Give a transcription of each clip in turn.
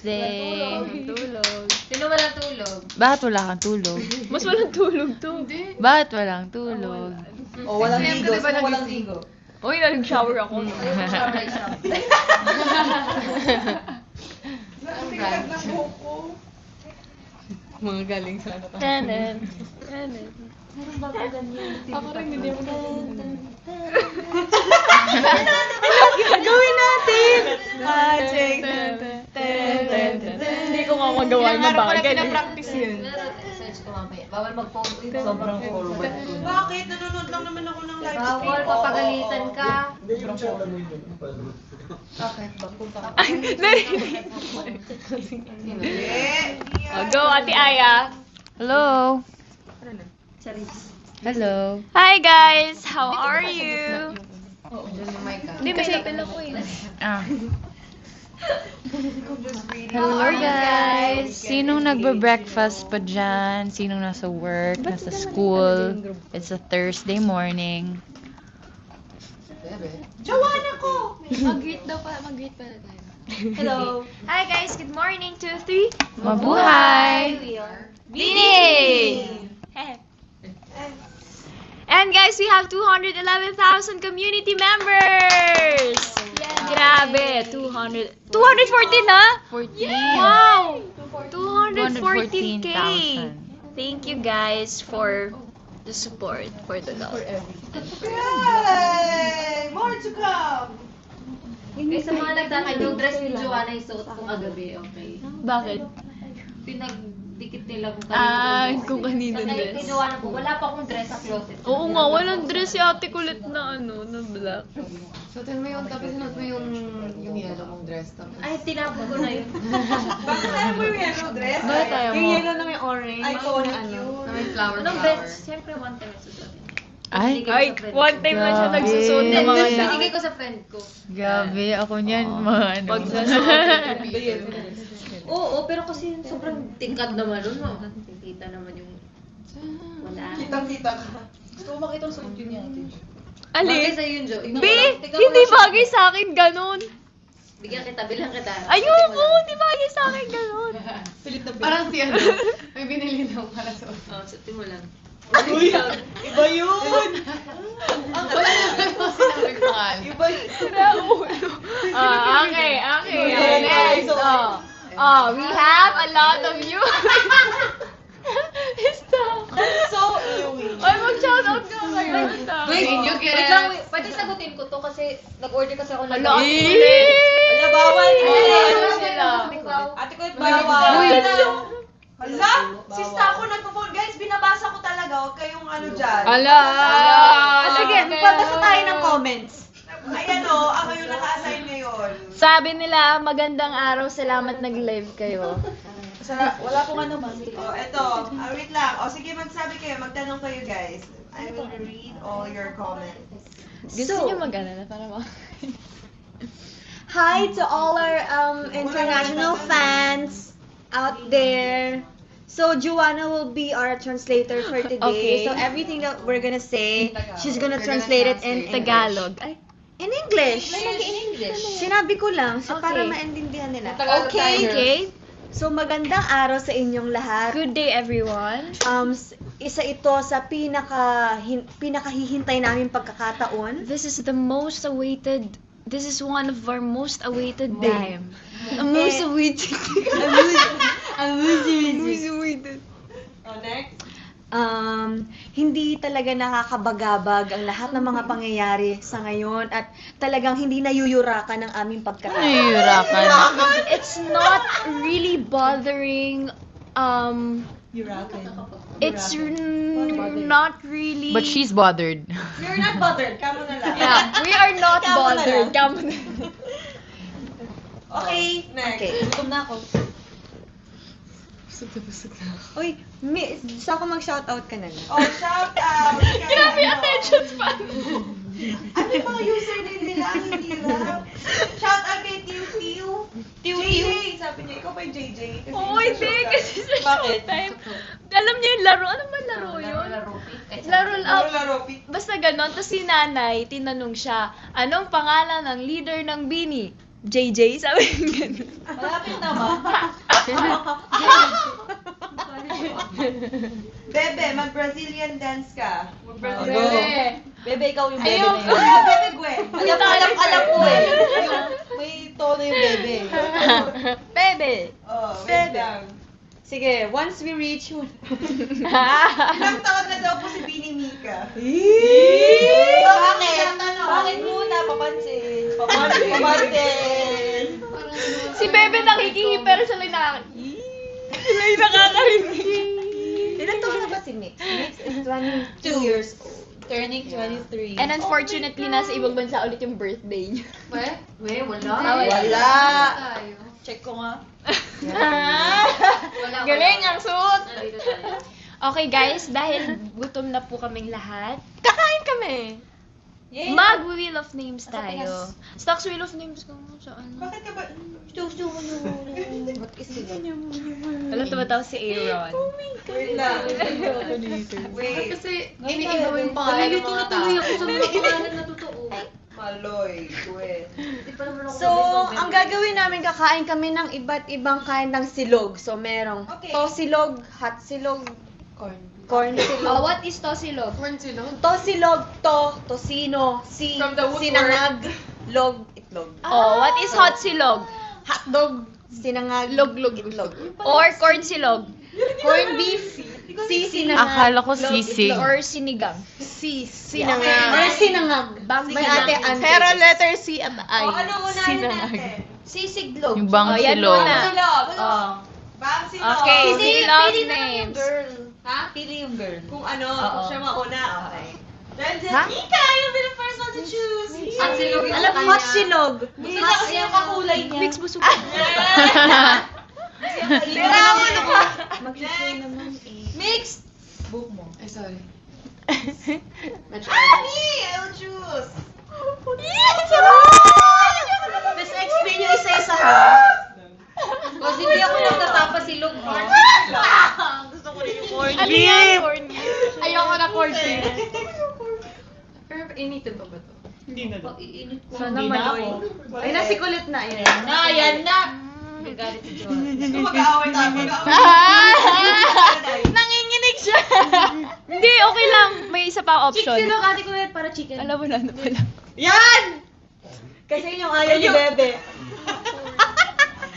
Tuesday. Tulog. Sino walang tulog? Bakit wala kang tulog? Mas walang tulog to. Bakit walang tulog? O, walang Siyempre, ligo. di ba Sino walang nagising? ligo? Uy, nag-shower ako. Ayoko siya may siya. Tingnan ng buhok ko. Mga galing sa ano. Tenen. Ako rin hindi ako Gawin natin! Magic! Hindi ko nga magawa yung bagay. practice yun. Search ko mamaya. Bawal mag-phone. Sobrang forward ko. Bakit? Nanonood lang naman ako ng live stream. Bawal, papagalitan ka. Hindi yung chat ano yun. Okay, magpunta ka. Go, Ate Aya. Hello. Hello. Hi guys, how are you? Diyan yung mic ka. Hindi, may lapel ako eh. Ah. Hello guys! Sinong nagbe-breakfast pa dyan? Sinong nasa work? Nasa school? It's a Thursday morning. Joanna ko! Mag-greet daw pa, mag-greet pa tayo. Hello. Hi guys, good morning, 2, 3. Mabuhay! Bini! And guys, we have 211,000 community members! Grabe, 214 na? 14. Wow! 214K! 214,000. Thank you guys for the support, for the love. Yay! More to come! Eh, sa mga nagtatanong, yung dress ni Joanna yung suot ko kagabi, okay? Bakit? Pinagdikit nila kung Kung kanino Kasi dress. kay Joanna po, wala pa akong dress sa closet. Oo nga, walang dress si ate kulit na na black. Suotin mo yung, tapos sinuot mo yung yellow mong dress. Tapos, Ay, tinapon ko na yun. Bakit ayaw mo yung yellow dress? Bakit ayaw mo? Yung yellow na may orange. Iconic yun. na may flower. Anong dress? Siyempre, one time susuotin. Ay, Ay, one time na siya Grabe. nagsusuot ng mga Hindi, na. binigay ko sa friend ko. grabe. Ako niyan, mga ano. Pag nasuot. Oo, pero kasi sobrang tingkad naman nun, no? Kita naman yung... Wala. Kitang-kita ka. Gusto ko makita ang suot yun niya. Bagay Alin? sa'yo yun, Jo. Be, hindi bagay sa akin ganun. Bigyan kita, bilang kita. Ayoko, hindi bagay sa akin ganun. Pilit na pilit. parang si ano, may binili daw para suot. Oo, suotin mo lang. Uy! Iba yun! Wala naman po sinabing pangalan. Iba yun. Okay. Next. We have a lot of you. Stop. So ewy. Ay, mag-shoutout ka kayo. Stop. Wait, you get Wait lang, wait. Pwede sagutin ko to kasi nag-order kasi ako ng... Hala, ate kulit. Wala, bawal. Ano sila? Ate ko, bawal. Uy. Hala, sista ako nagpo-phone. Guys, binabasa ko talaga. Huwag kayong ano dyan. Ala. Sige, magbabasa tayo ng comments. Ayan o, ako yung naka-assign ngayon. Sabi nila, magandang araw, salamat nag-live kayo. Wala pong ano man. O, eto. Wait lang. O, sige, magsabi kayo. Magtanong kayo, guys. I will read all your comments. Gusto niyo mag-ano na para Hi to all our international fans out there. So Joanna will be our translator for today. Okay. So everything that we're gonna say, she's gonna translate it in Tagalog. Ay, In English. In English. Sinabi ko lang so para Okay. maintindihan nila. okay. So magandang araw sa inyong lahat. Good day, everyone. Isa ito sa pinakahihintay namin pagkakataon. This is one of our most awaited Day. time. Most awaited. O, next. Hindi talaga nakakabagabag ang lahat ng mga pangyayari sa ngayon at talagang hindi nayuyurakan ng aming pagkatao. Nahihirapan. It's not really bothering. It's not really. But she's bothered. You're not bothered. Kamo na lang. Yeah, we are not Kamo na bothered. lang. Kamo na. Okay, next. Okay. Gutom na ako. Uy, gusto ako mag-shoutout ka na lang. Oh, shout out. Grabe attention span. Ano yung mga username nila? Ang hindi lang. Shout out kay Tiu. JJ. Sabi niya, ikaw ba yung JJ? Kasi Oo, hindi. Kasi sa Bakit? showtime. Alam niyo yung laro? Ano ba laro yun? Laro Laro, Basta ganon. Tapos si nanay, tinanong siya, anong pangalan ng leader ng Bini? JJ, sabi ko ganun. Malapit naman. Bebe, mag-Brazilian dance ka. Bebe, ikaw yung bebe Ayun, na yun. Bebe Gwen. Alam ko eh. May tono yung bebe. Bebe! Oh, wait lang. Sige, once we reach... Ilang taon na daw po si Bini Mika? Bakit? Bakit muna? Papansin. Papansin. Si Bebe nakikihiper siya lang Sila yung nakakarinig. Ilan taon na ba si Mix? Mix is 22 years old. Turning 23. And unfortunately, nasa ibang bansa ulit yung birthday niya. Wala. Check ko nga. Galing ang suot! Okay guys, dahil gutom na po kaming lahat, kakain kami! Mag-Wheel of Names tayo. Stocks Wheel of Names ko sa ano. Bakit ka ba? What is it? Alam, tumatawa si Aaron. Wait lang. Wait. Kasi iniiba yung pangalan ng mga tao. ako sa mga pangalan na totoo. Maloy, Gwen. So, ang gagawin namin, kakain kami ng iba't ibang kind ng silog. So, merong Okay. tosilog, hot silog, corn silog. What is Tosilog? Tosilog, tosino, From the wood sinangag, log, itlog. What is Hot Silog? Hotdog, sinangag, Log-log. itlog. Or Corn Silog? Corn beef, sinangag, Akala ko sisig. Or Sinigang? sinangag. Or sinangag. May ate ante. Pero letter C at I. Ano unahin natin? Sisidlog. Yung bang yan silog. muna. Silog. Oh. Bang silog. Okay, Pili Silog na lang yung names. girl. Ha? Pili yung girl. Kung ano, Oo. siya mauna. Okay. Then, Ha? Mika, you'll be the first one to choose. Hot silog yung Alam mo, hot silog. Gusto niya kasi yung kakulay niya. Mix busog. Tira mo na pa. Mag-show naman eh. Mix. Book mo. Ay, sorry. Ah, me! I'll choose. Let's explain yung isa-isa ha. Kasi hindi ako nagtatapa si Luke. Gusto ko rin yung corn. Ano yan? Corn beef. Ayoko na corn beef. Pero initin pa ba to? Pag-iinit ko. Sana maloy. Ay, nasikulit na yun. Yan na! Nagalit si John. Gusto mag-aaway tayo. Mag-aaway. Nanginginig siya. Hindi, okay lang. May isa pa option. Sino ate ko yan para chicken? Alam mo na, ano pala. Yan! Kasi yun yung ayaw ni Bebe.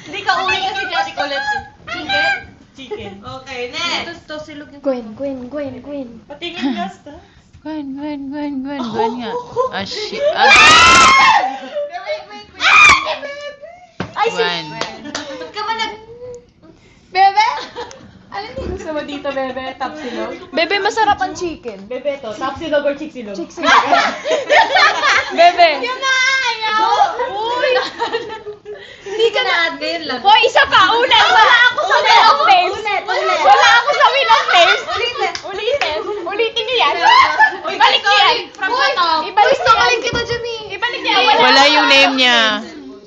Hindi ka uli kasi si Ate Colette. Chicken? Chicken. Okay, next. Ito silog yung... Gwen. Patingin ka, Gwen nga. Ah, shit. Ay, Gwen. Ba't ka ba nag... Bebe! Alam niyo gusto mo dito, Bebe? Top silog? Bebe, masarap ang chicken. Bebe to. Top silog or chick silog? Bebe! Yung ayaw! Uy! Hindi ka na-add ngayon lang. Hoy, isa pa! Ulit! Wala ako sa Wheel of Names! Wala ako sa Wheel of Names! Ulitin niyo yan! Ibalik niyo yan! From the top. Ibalik niyo yan! kita dyan eh! Ibalik niyo yan! Wala yung name niya.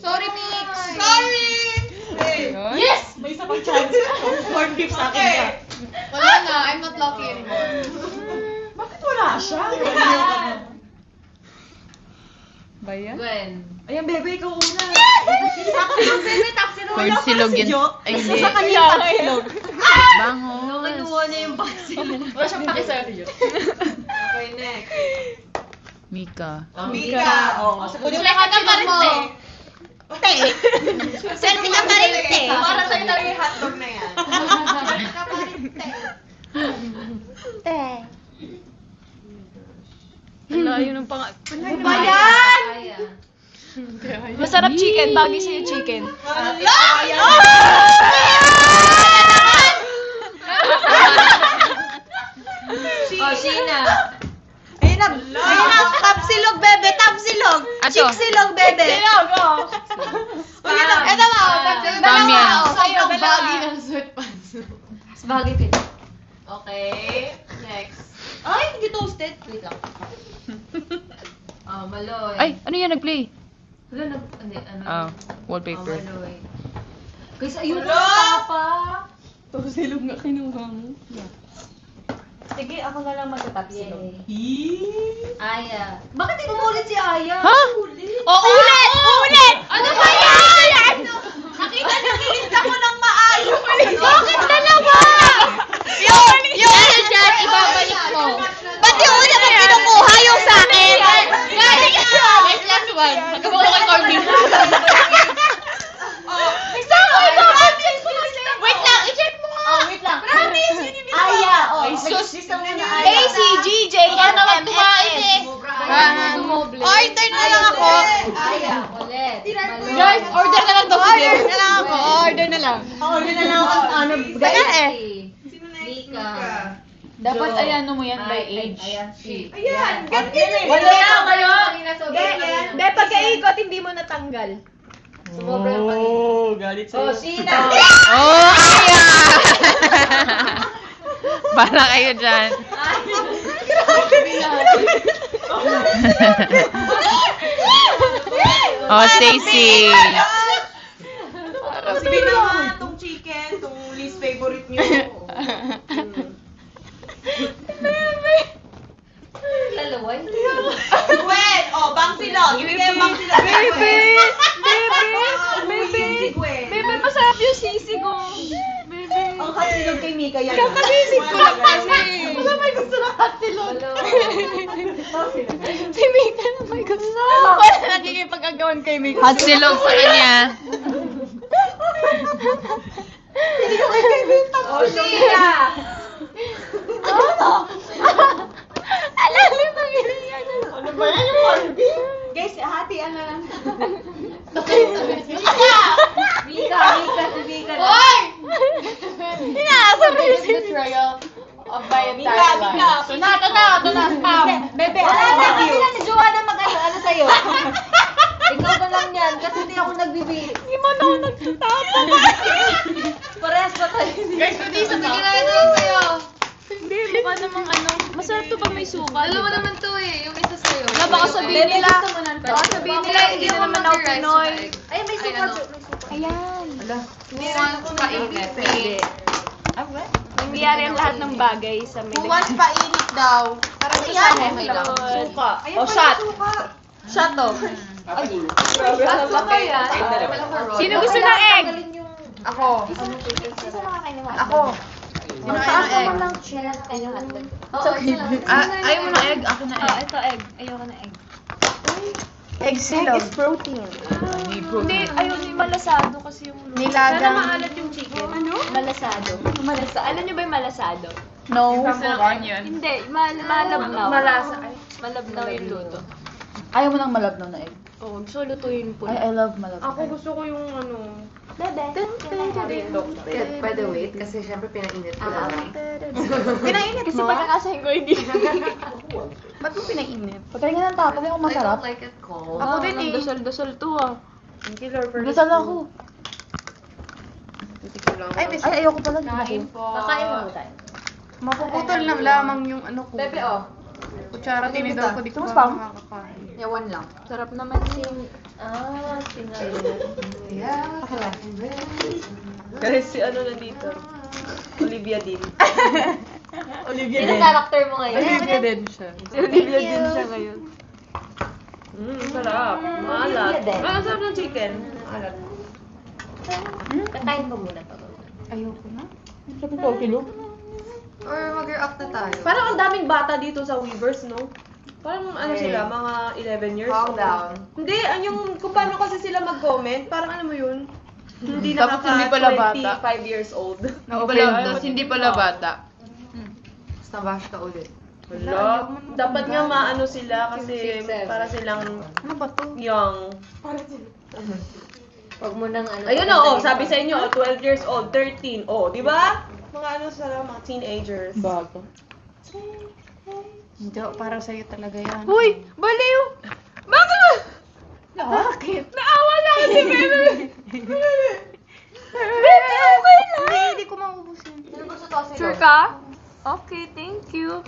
Sorry, Mix! Sorry! Yes! May isa pang chance. Corn beef sa akin ka. Wala na. I'm not lucky anymore. Bakit wala siya? Gwen. Ayan, Bebe, ikaw una. Bebe, taxi na Corn silog yun. Ay, hindi. Sa kanya top silog. Bango. Kinuha niya yung vaccine. Wala siyang pakisaryo. Okay, next. Mika. Mika. Oh. Yung lahat ng parente. Selfie na pa rin, te. Para sa'yo talaga yung hotdog na yan. Wala, yun ang pang... Ano ba yan? Masarap chicken. Bagay sa'yo chicken. Oh, Sheena. Ayun na, top silog, Bebe, top silog. Ato. Chick silog, Bebe. Ito ba? Spam yan. Sa'yo ang Bagay ng sweatpants. Bagay ka. Okay. Next. Ay, hindi toasted. Wait lang. Oh, Maloy. Ay, ano yan nag-play? Wala na. Ano? Ah, wallpaper. Oh, Maloy. Guys, ayun Hello? ka pa. Toast silog nga kinuha mo. Sige, ako na lang magta-top silog. Aya. Bakit hindi mo ulit si Aya? Ha? O, ulit! Ulit! Ano ba yan? Guys, order na lang to. Order na lang ako. Order na lang. Order na lang ako. Ano, Kaya eh. Sino next? Mika. Dapat ayan mo yan by age. Ayan, si. Ayan, ganyan eh. Wala na kayo. Be, pagkaikot, hindi mo natanggal. Sumobra yung kanina. galit Oh, Sheena. Oh, ayan! Para kayo dyan. Oh, Stacy. Sabihin na nga itong chicken, itong least favorite nyo. Dalawa. Gwen! Oh, bang silog. Ibigay ang bang silog. Baby! Baby! masarap yung sisig ko. Baby. Ang kasilog kay Mika yan. Kakaisip ko lang kasi. Wala may gusto na katilog. Si Mika na may gusto. Wala nagiging pag-agawan kay Mika. Hot silog sa kanya. Oh, Sheena. Alam mo ba yan? Ano ba yan yung Barbie? Guys, hatian na lang. Mika, si Mika. Inaasa mo yung sisig. Betrayal of my Mika, Mika. Ito na, spam. Bebe, Wala I na love kasi you. na si Joanna ano sa'yo. Ikaw na lang yan kasi hindi ako nagbibigay. Hindi mo na ako nagtatapon. Parehas pa tayo. Guys, hindi sa bigyan na ito sa'yo. Hindi, mukha namang ano. Masarap to pag may suka. Dalawa naman to eh. Yung isa sa'yo. Na baka sabihin Bebe, nila. gusto mo nun pa. Baka sabihin nila, hindi na naman ako Pinoy. Ay, may suka. ano? Ayan. Meron ko mainit. Nangyayari ang lahat ng bagay sa may Buwas painit daw. Parang yan. Suka. O, shot. Shot to. Asa ba yan? Sino gusto ng egg? Ako. Sino makakainin mo? Ako. Sino ayaw ng egg? lang chest and yung hotdog. Ayaw mo ng egg? Ako na egg. Ito egg. Ayoko ng egg. Egg silog. is protein. Hindi, ayun yung malasado kasi yung luto. Nilagang- Sana maalat yung chicken. Ano? Malasado. Alam niyo ba yung malasado? No. onion. Hindi, malabnaw. Malasa. Malabnaw yung luto. Ayaw mo ng malabnaw na egg. Oo, gusto ko lutuin po. I love malabnaw. Ako gusto ko yung ano. Bebe. Pwede wait kasi syempre pinainit ko na lang. Pinainit Kasi mo? pagkakasahin ko hindi. Ba't mo pinainit? Patayin ng tapos yung I masarap. don't like it cold. Ako din eh. Dasal-dasal to ah. Gisal ako. Ay, ayoko pala. Kain po. Kakain mo tayo. Mapuputol lang lamang yung ano ko. Bebe, oh. Kutsara tinidor ko, di ko Sumas pa? pa makakapain. Yawan lang. Sarap naman yung... Guys, si ano na dito? Olivia din. Sino character mo ngayon? Olivia din siya. Si Olivia din siya ngayon. Sarap. Maalat. Olivia din. Ang sarap ng chicken. Maalat. Kakain mo muna pa. Ayoko na. Sabi ko, kilo. Or mag-react na tayo. Parang ang daming bata dito sa Weavers, no? Parang ano sila, mga 11 years Calm old. down. Hindi, yung kung paano kasi sila mag-comment, parang ano mo yun? Hindi Tapos hindi pala bata. 25 years old. Tapos hindi pala bata. Tapos nabash ka ulit. Wala. Dapat nga maano sila kasi para silang Ano ba to? young. Huwag mo nang ano. Ayun o, sabi sa inyo, 12 years old, 13. Oh, di ba? Mga ano sila, mga teenagers. Bago. Hindi, para sa'yo talaga yan. Uy! Baliw! Bakit? Bakit? Naawa na ako si Bebe! Bebe, okay lang! Hindi ko maubusin. Sure ka? Okay, thank you.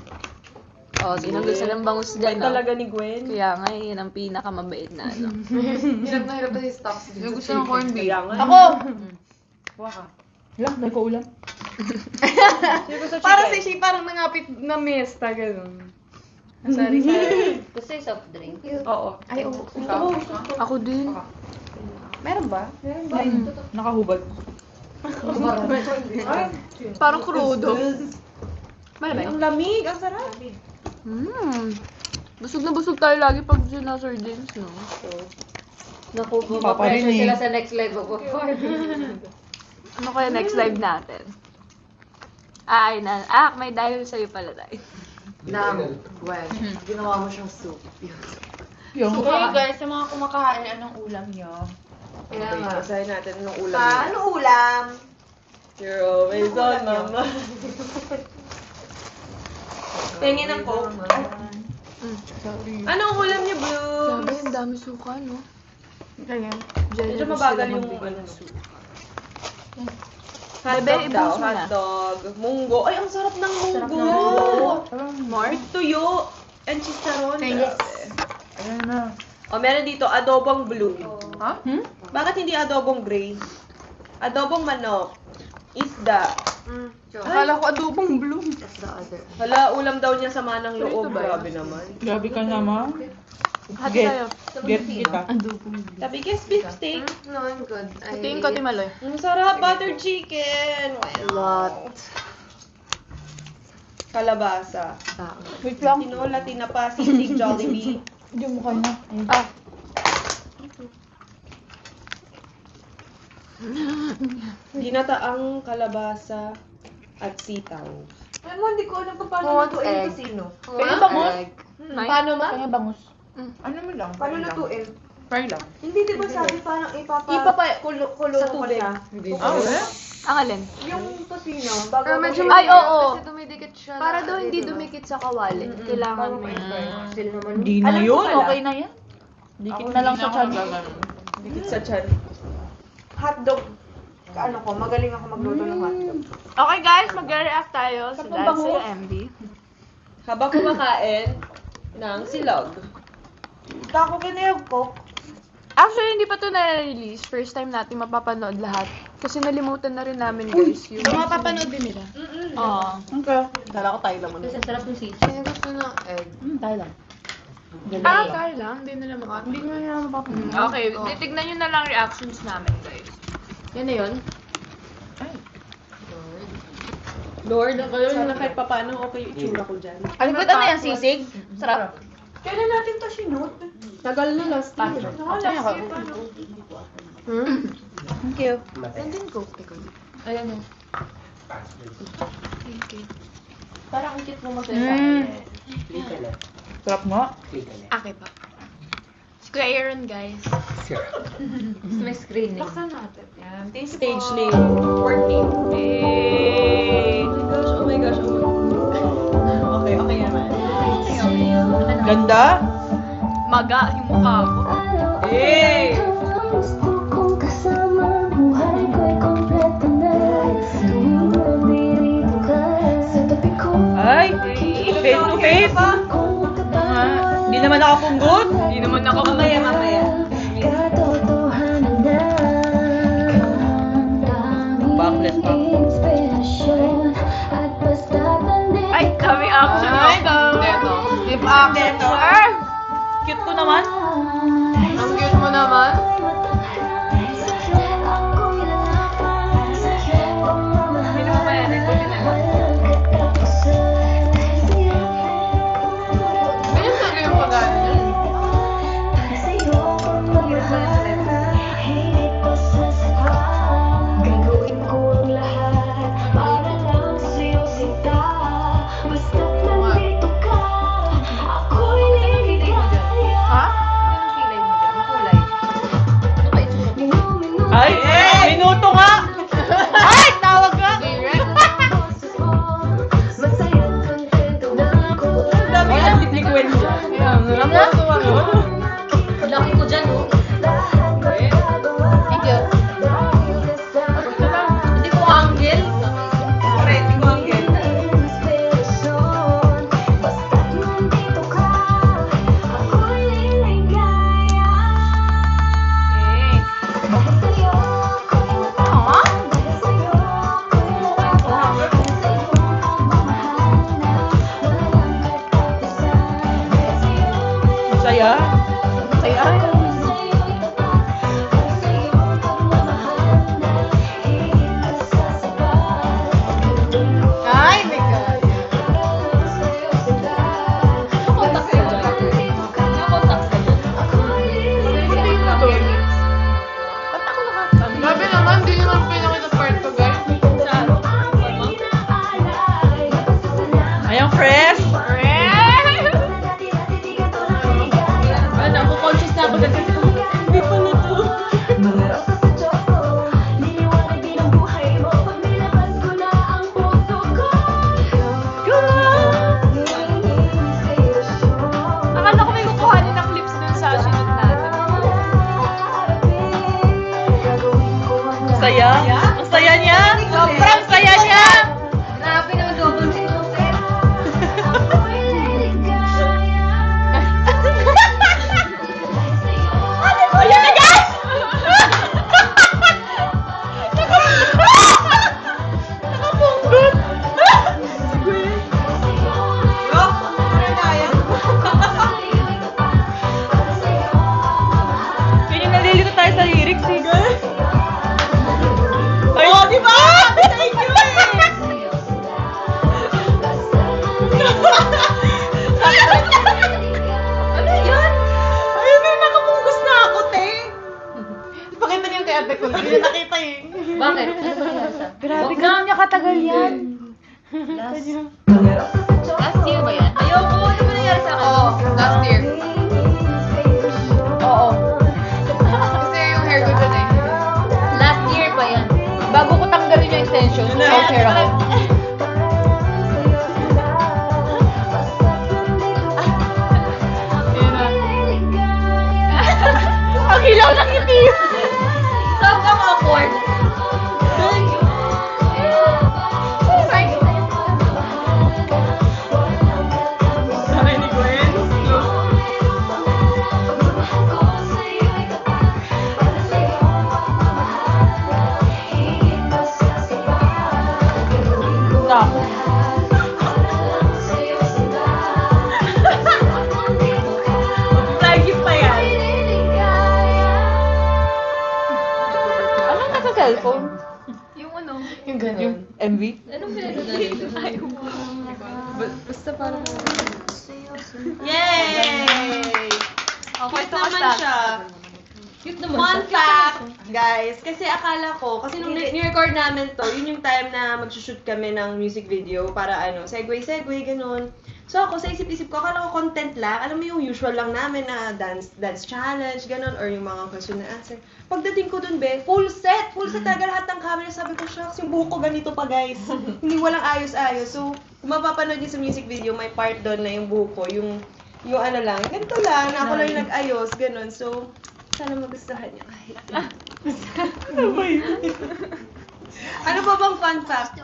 Oh, sino gusto ng bangus dyan, no? Talaga ni Gwen. Kaya nga, yun ang pinakamabait na ano. Hirap na hirap kasi stocks dito. Yung gusto ng corned beef. Kaya nga. Ako! Lang, may kaulam. Para si Shi, parang nangapit na mesta, gano'n. Sorry. Gusto yung soft drink. Oo. Ay, oo. Ako din. Meron ba? Nakahubad. Parang krudo. Malamay. Ang lamig, ang sarap. Busog na busog tayo lagi pag sinasardines, no? Naku, Paparin pressure eh. sila sa next level ko. Ano kaya next live natin? Ay, may dahil sa'yo pala tayo. Gwen, ginawa mo siyang soup. Okay guys, sa mga kumakain, anong ulam nyo? Kaya nga. Basahin natin anong ulam Pa, nila. ano ulam? You're always on, mama. Tingin ng Coke. Anong ulam niyo, Blue? Sabi, ang dami suka, no? Medyo mabagal yung ano. Hotdog Bebe, daw, i-boost mo na. hotdog. Munggo. Ay, ang sarap ng munggo. More? With tuyo and chicharon. Yes. Ayan na. O, meron dito, adobong blue. Ha? Bakit hindi adobong gray? Adobong manok. Isda. Akala ko adobong blue. Hala, ulam daw niya sa manang loob. Grabe naman. Grabe ka naman. Hati tayo. Get kita. Sabi, guess beef steak. No, I'm good. Hatiin ko, Timaloy. Ang sarap, butter chicken. Wow. Kalabasa. Wait lang. Tinola, tinapa, sisig, Jollibee. Hindi mo kanya. Ginataang kalabasa at sitaw. Alam mo, hindi ko alam kung paano What lutuin egg? ito sino. Kaya bangus? Paano ma? Kaya bangus. Ano mo lang? Paano lutuin? Fry lang. Hindi, di ba sabi parang kulong Sa ko tubig. siya. Ah, wala? Ang alin? Yung tosino, bago Pero medyo Ay, oo. Kasi dumidikit siya. Para na- daw hindi dumikit sa kawali. Kailangan mo yun. Sila naman. Hindi na Alam ko yun. pala. Okay na yan. Dikit na lang sa chan. Dikit sa chan. hotdog. Ano ko, magaling ako magluto ng hotdog. Okay guys, mag-react tayo sa Tapos Dance bangus. sa MV. Habang kumakain ng silog. Tako kinayog ko. Actually, hindi pa ito na-release. First time natin mapapanood lahat. Kasi nalimutan na rin namin guys yung... Mapapanood din nila. Oo. Okay. Kala ko tayo lang muna. Kasi ang sarap ng sisig. Sino gusto ng egg? Tayo lang. Tayo lang. Hindi nila mapapanood. Hindi ko nila mapapanood. Okay, titignan nyo na lang reactions namin guys. Yan na yun? Lord, sana kahit papaano okay yung itsura ko dyan. Alam ko, ano yan, sisig? Sarap. Kailan natin to sinut? Tagal na last year. Thank you. Nandun ko. Ayan o. Thank you. Parang ang cute mo Sarap nga. Okay pa. Si Kuya Aaron guys. May screen eh. Baksan natin. Yan. Thank you Stage po. name. Work name. Hey! Oh my gosh, oh my gosh. Okay, okay naman. Ganda. Maga yung mukha ko. Hey! Gusto kong kasama, buhay ko'y kompleto na. Tuwing nandito ka sa tabi ko. Ay, face to face. Kung makatawa, Hindi naman nakapunggot. Hindi naman ako Mamaya. katotohanan na. Ang daming Backless pa. inspirasyon. At basta't nandito Ay, kami action. Ay, Deto. Give action, sir. Cute ko naman. Ang cute mo naman. ako'y lalaban sa'yo. Sino mo ba yan? Ganyan talaga yung pag-ano niya. Para sa'yo kung magmahal, higit pa sa sakwa. Gagawin ko ang lahat para lang sa'yo sinta. Basta't nandito ka, ako'y liligaya. Ha? Anong kilay mo dyan? Ang kulay. Ano kayo itsura? Minuminuto Ay, minuto nga. Ay, tawag ka. boses mo, masaya't kontento na ako. Dami ang liquid dyan. Alam mo, tuwa mo. Laki ko dyan oh. Lahat magagawa. Thank you. Dahil kasama Hindi ko angle. Correct, hindi ko ang get. inspirasyon. Basta't nandito ka, ako'y liligaya. Dahil sa'yo ako'y matawa. Dahil sa'yo ako'y lalaban. Dahil sa'yo pagmamahal na walang katapusan. Dahil sa'yo may Saya. Saya. Dahil sa'yo'y tapat. Dahil sa'yo pagmamahal na higit pa sa sapat. Ay, my God. Grabe naman, di naman pinakita part ko, guys. Ayang fresh. Ano, conscious na ako dyan katagal yan. Last year ba yan? Ayoko, ano ba nangyari sa akin? Oo, last year. Oo. Kasi yung hair ko dun eh. Last year ba yan? Bago ko tanggalin yung extension, short hair ako. Ang hilaw ng ngiti. Sobrang awkward. Lagi pa yan. Ano nasa cellphone? Yung ano? Yung ganun. Yung MV? Anong pinagdala dito? Basta parang... Yay! Okay, Cute naman siya. Cute naman Fun siya. fact, guys, kasi akala ko, kasi nung ni-record namin to, yun yung time na mag-shoot kami ng music video para ano, segue, ganun. So ako, sa isip-isip ko, akala ko content lang. Alam mo yung usual lang namin na dance challenge, ganun, or yung mga question and answer. Pagdating ko dun, be, full set talaga lahat ng camera. Sabi ko, shucks, yung buhok ko ganito pa, guys. Hindi walang ayos-ayos. So, kung mapapanood niyo sa music video, may part doon na yung buhok ko, yung ano lang, ganito lang, na ako lang yung nag-ayos, ganun. So, sana magustuhan niyo. Ano ba bang fun fact?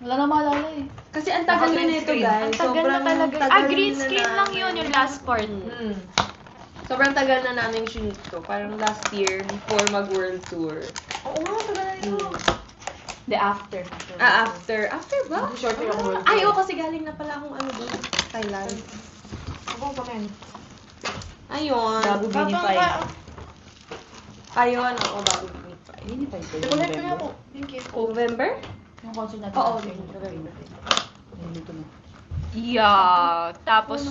Wala na maalala eh. Kasi ang tagal na nito, guys. Ang tagal na talaga. Green screen lang yun, yung last part. Sobrang tagal na namin shoot to. Parang last year, before mag-world tour. Oo nga, tagal na ito. The after. After. After ba? Short hair ako world Ay, tour. kasi galing na pala akong ano doon. Thailand. Ako pa kayo. Ayun. Bago binify. Ayun, oo, bago binify. Binify ko. Ulit ko na ako. Thank you. November? Yung concert natin. Oo, November. Dito na. Yeah. Tapos,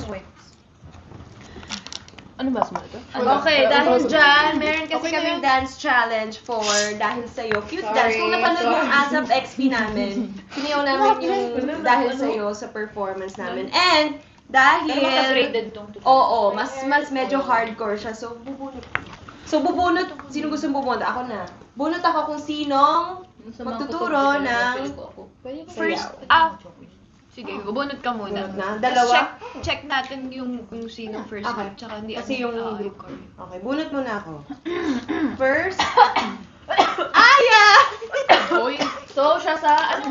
Ano ba sumunod ito? Okay, dahil dyan, meron kasi kaming dance challenge for Dahil Sa'yo. Cute dance. Kung napanood yung ASAP XP namin, siniyaw namin yung Dahil Sa'yo sa performance namin. And, dahil... Pero mas upgraded tong tutorial. Oo, mas medyo hardcore siya. So, bubunot. Sino gustong bumunot? Ako na. Bunot ako kung sinong magtuturo ng first, sayaw. sige, bubunot ka muna. Bunot na? Tapos Dalawa? check natin yung sino first Okay. group, tsaka hindi Kasi yung ano, group. record. Okay, bunot muna ako. First, Aya! Uy, so siya sa ano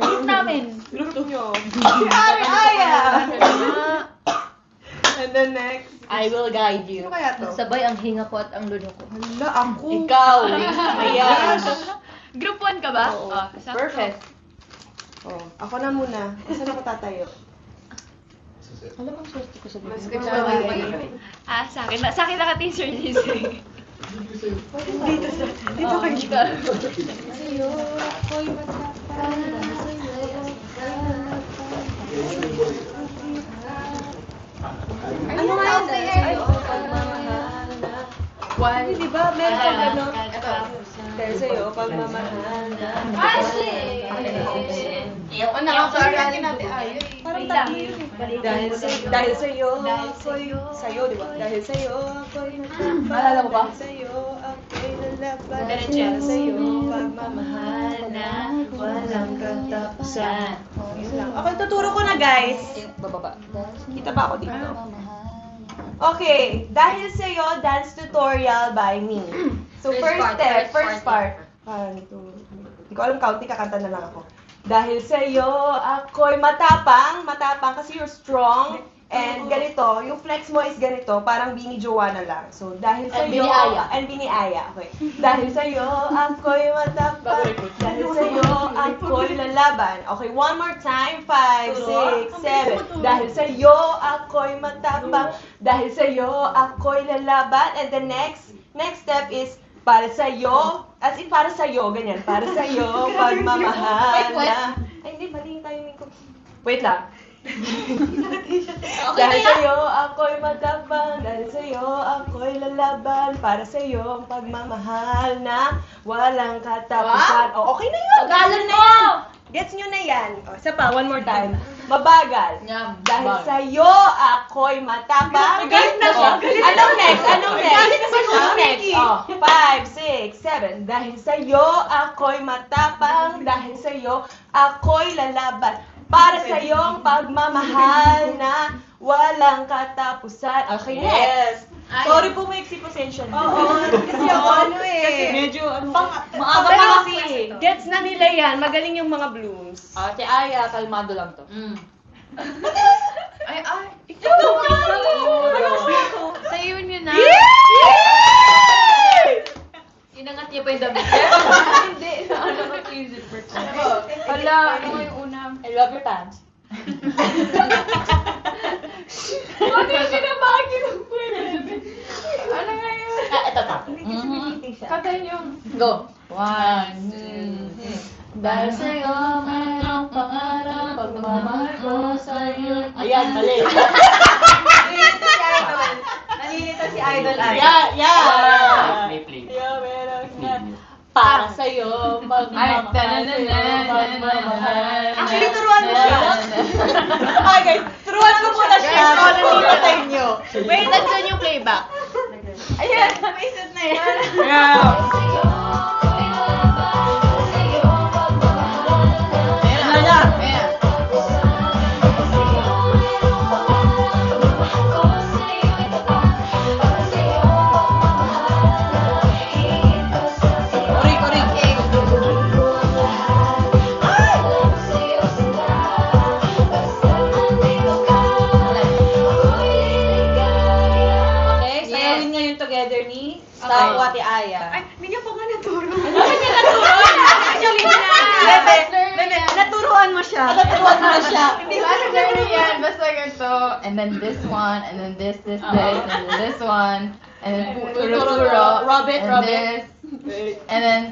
group namin. Group nyo. Si Aya! And then next. I will guide you. Sino kaya to? Sabay ang hinga ko at ang luno ko. Hala, ako. Ikaw. Ayan. Group 1 ka ba? Oo. Sakto. Perfect. Oh, ako na muna. Saan ako tatayo? Alam mo, swerte ko sa Mas bibig. ikaw na Sa akin naka-team Sir Lizzie. Dito kayo. Ano nga yun? One. Di ba? Meron kang gano'n. Dahil sa'yo, pagmamahal na. Ang nakapagkaki natin ay. Parang tatlo yun eh. Dahil sa'yo, ako'y sa'yo, di ba? Dahil sa'yo, ako'y Maalala mo ba? Dahil sa'yo, ako'y lalaban. Diretso. Dahil sa'yo, pagmamahal na walang katapusan. Yun lang. Okay, tuturo ko na, guys. Bababa. Kita ba ako dito? Okay, dahil sa'yo, dance tutorial by me. So, first part. Hindi ko alam counting, kakanta na lang ako. Dahil sa'yo, ako'y matapang kasi you're strong. And ganito, yung flex mo is ganito, parang Bini Joanna lang. So, dahil sa'yo, and Bini Aya. Okay. Dahil sa'yo, ako'y matapang. Dahil sa'yo, ako'y lalaban. Okay, one more time. 5, 6, 7. Dahil sa'yo, ako'y matapang. Dahil sa'yo, ako'y lalaban. And the next step is, para sa'yo, as in para sa'yo, ganyan. Para sa'yo, pagmamahal na. Ay, hindi, mali yung timing ko. Wait lang. Dahil sa'yo, ako'y matapang. Dahil sa'yo, ako'y lalaban. Para sa'yo, ang pagmamahal na walang katapusan. Oh, okay na yun! Tagalog na yan! Gets nyo na yan. O, isa pa, one more time. Mabagal. Dahil sa'yo, ako'y matapang. Galit na siya. Anong next? Anong next? 5, 6, 7. Dahil sa'yo, ako'y matapang. Dahil sa'yo, ako'y lalaban. Para sa'yong pagmamahal na walang katapusan. Okay, next. Sorry po, may pasensya na. Oo, kasi ako Kasi medyo maaga pa kasi. Gets na nila yan. Magaling yung mga blooms. Ate Aya, kalmado lang to. Ikaw Sa'yo yun na. Inangat niya pa yung damit. Hindi. Ano ko yung zipper ko? Hala, ano yung una? I love your pants. Ano yung sinabagi ng Ano nga yun? Ito ta. Kata yung... Go. 1, 2, Dahil sa'yo, mayroong pangarap, pagmamahal ko sa'yo. Ayan, mali. Nalilito si Idol Ay. Yeah. May play. Yeah, meron nga. Para sa'yo, magmamahal sa'yo, magmamahal. Actually, turuan mo siya. Okay, guys. Turuan ko muna siya. Kung ano nilitay niyo. Wait, nandiyan yung playback. Ayan, may set na yan. Okay, sayawin niya yung together ni Tao Ate Aya. Ay, hindi niya pa nga naturo. Actually, naturuan mo siya. Naturuan mo na siya. Basta ganun yan. Basta ganito. And then this one. And then this. And then this one. And then turo. Robert. And this. And then...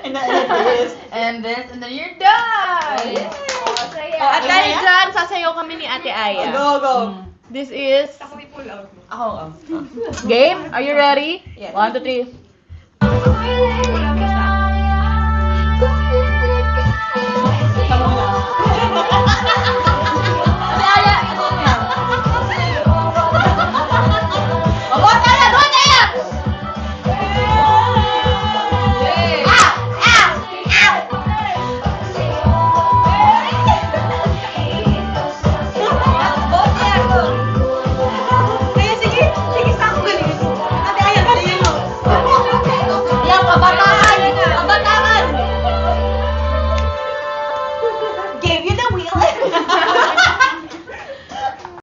And then this. And this. And then you're done! At dahil dyan, sasayaw kami ni Ate Aya. Go. This is... Ako. Game? Are you ready? Yes. 1, 2, 3. Ako